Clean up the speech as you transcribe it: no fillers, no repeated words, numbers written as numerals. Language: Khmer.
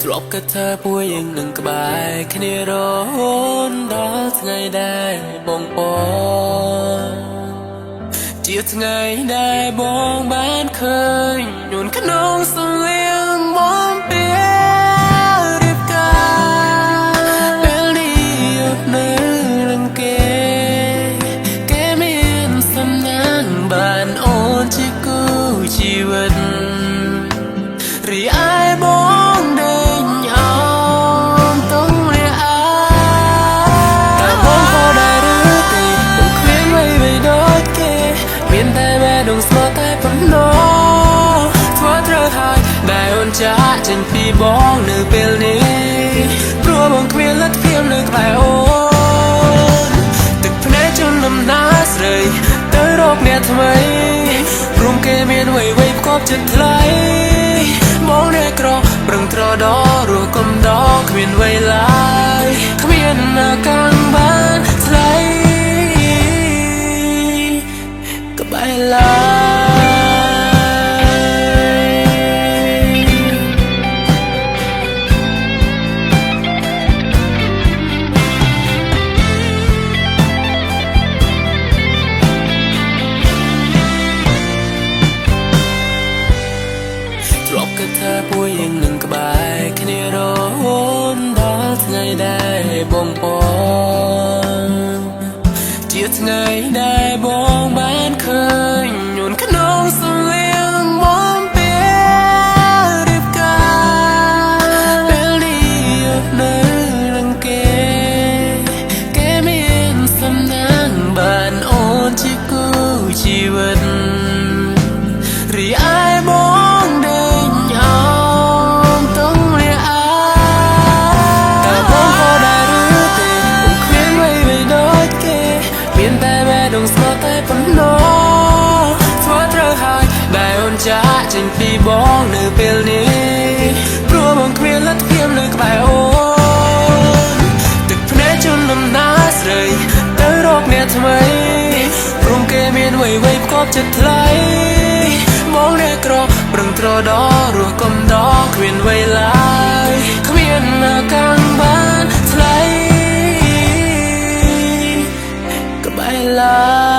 ទ្របកថាពួយយើងនឹងក្បែរគ្នារហូតដល់ថ្ងៃដែលបងពងជាថ្ងៃដែលបងបានឃើញនួនក្នុងសង្លៀងបងពេលរៀបការពេលនេះនៅនឹងគេមានសំណាងបានអូនជាគូជីវិតរីឯបងស្មោះតែប៉ុណ្ណោះធ្វើត្រូវហើយដែលអូនចាក់ចេញពីបងនៅពេលនេះព្រោះបងគ្មានលទ្ធភាពនៅក្បែរអូនទឹកភ្នែកជន់ដំណើរស្រីទៅរកអ្នកថ្មីព្រមគេមានវ័យផ្គប់ចិត្តថ្លៃបងអ្នកក្រប្រឹងត្រដររស់កំដរគ្មានវ័យឡើយគ្មានអ្នកកាំងបានថ្លៃក្បែរឡើយទ្របកថាពួយយើងនឹងក្បែរគ្នារហូតដល់ថ្ងៃដែលបងពងជាថ្ងៃដែលបងបានឃើញនួនក្នុងសង្លៀងបងពេលរៀបការពេលនេះនៅនឹងគេមានសំណាងបានអូនជាគូជីវិតរីឯបងដេញអមតុងលះអាតែបងក៏ដែរឬទេបងគ្មានអ្វីដូចគេមានតែបេះដូងស្មោះតែប៉ុណ្ណោះធ្វើត្រូវហើយដែលអូនចាក់ចេញពីបងនៅពេលនេះព្រោះបងគ្មានលទ្ធភាពនៅក្បែរអូនទឹកភ្នែកជន់ដំណើរស្រីទៅរកអ្នកថ្មីព្រមគេមានវ័យផ្គប់ចិត្តថ្លៃបងអ្នកក្រប្រឹងត្រដររស់កំដរគ្មានវ័យឡើយគ្មានអ្នកកាំងបានថ្លៃក្បែរឡើយ